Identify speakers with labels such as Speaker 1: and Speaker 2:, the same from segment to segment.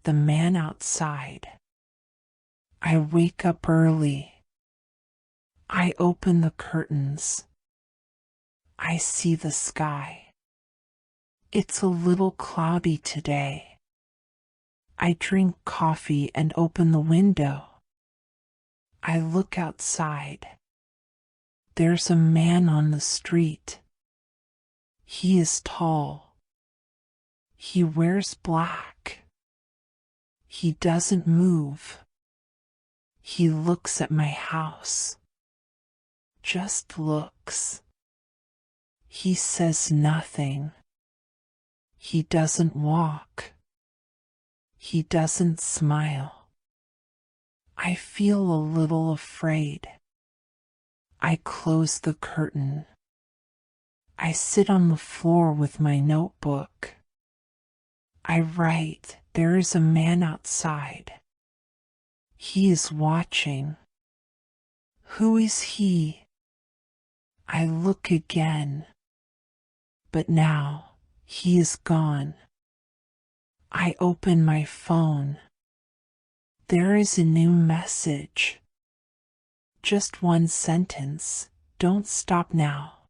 Speaker 1: The man outside. I wake up early. I open the curtains. I see the sky. It's a little cloudy today. I drink coffee and open the window. I look outside. There's a man on the street. He is tall. He wears black. He doesn't move. He looks at my house. Just looks. He says nothing. He doesn't walk. He doesn't smile. I feel a little afraid. I close the curtain. I sit on the floor with my notebook. I write, there is a man outside. He is watching. Who is he? I look again. But now, he is gone. I open my phone. There is a new message. Just one sentence, don't stop now.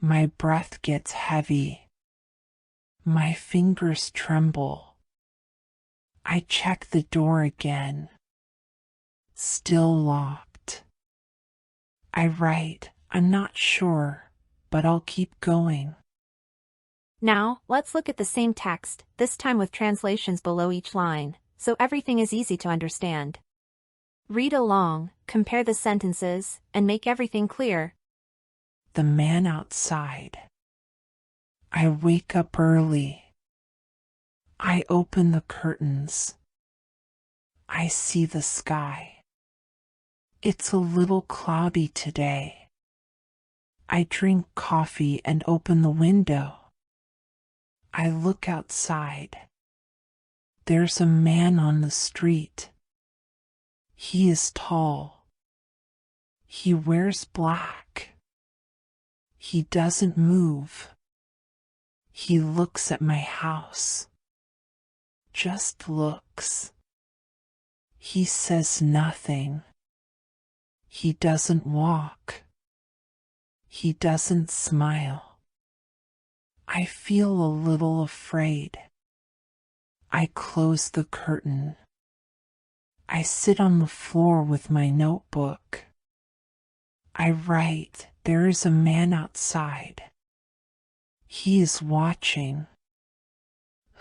Speaker 1: My breath gets heavy. My fingers tremble. I check the door again. Still locked. I write, I'm not sure, but I'll keep going.
Speaker 2: Now, let's look at the same text, this time with translations below each line, so everything is easy to understand. Read along, compare the sentences, and make everything clear.
Speaker 1: The man outside. I wake up early. I open the curtains. I see the sky. It's a little cloudy today. I drink coffee and open the window. I look outside. There's a man on the street. He is tall. He wears black. He doesn't move. He looks at my house. Just looks. He says nothing. He doesn't walk. He doesn't smile. I feel a little afraid. I close the curtain. I sit on the floor with my notebook. I write, there is a man outside. He is watching.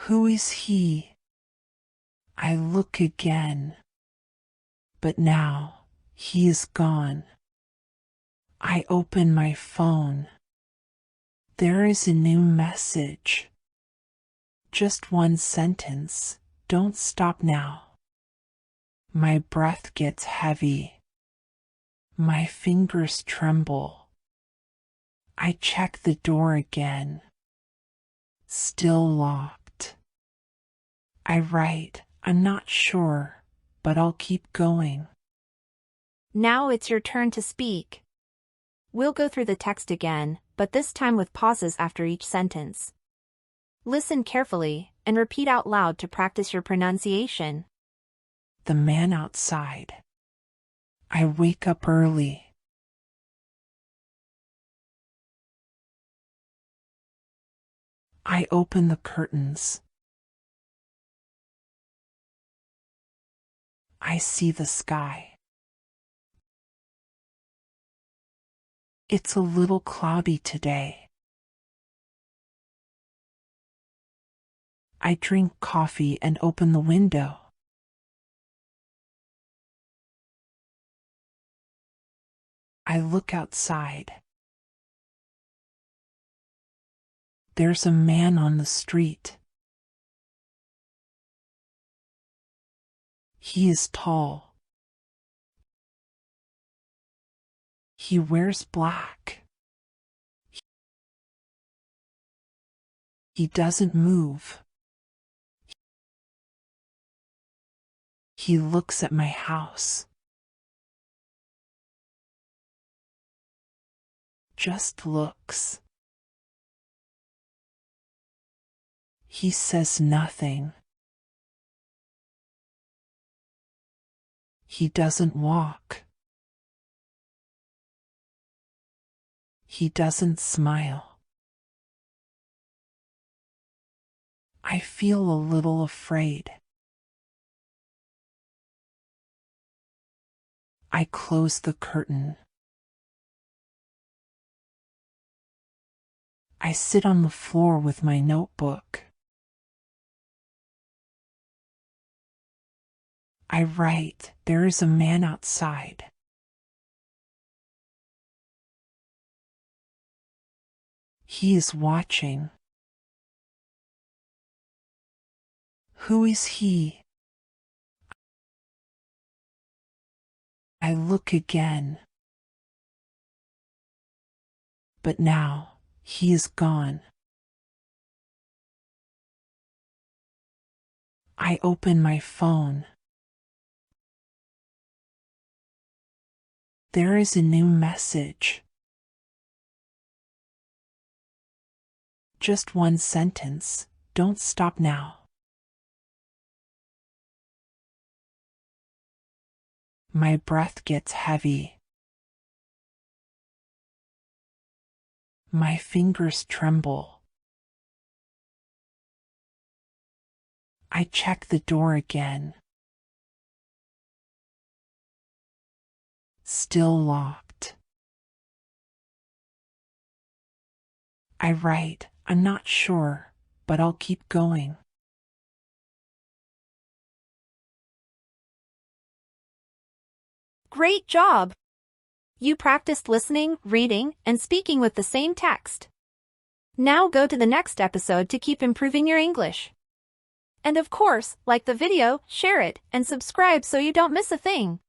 Speaker 1: Who is he? I look again. But now, he is gone. I open my phone. There is a new message. Just one sentence, don't stop now. My breath gets heavy. My fingers tremble. I check the door again. Still locked. I write, I'm not sure, but I'll keep going.
Speaker 2: Now it's your turn to speak. We'll go through the text again, but this time with pauses after each sentence. Listen carefully, and repeat out loud to practice your pronunciation.
Speaker 1: The man outside. I wake up early. I open the curtains. I see the sky. It's a little cloudy today. I drink coffee and open the window. I look outside. There's a man on the street. He is tall. He wears black. He doesn't move. He looks at my house. Just looks. He says nothing. He doesn't walk. He doesn't smile. I feel a little afraid. I close the curtain. I sit on the floor with my notebook. I write, there is a man outside. He is watching. Who is he? I look again. But now, he is gone. I open my phone. There is a new message. Just one sentence. Don't stop now. My breath gets heavy. My fingers tremble. I check the door again. Still locked. I write, I'm not sure, but I'll keep going.
Speaker 2: Great job! You practiced listening, reading, and speaking with the same text. Now go to the next episode to keep improving your English. And of course, like the video, share it, and subscribe so you don't miss a thing.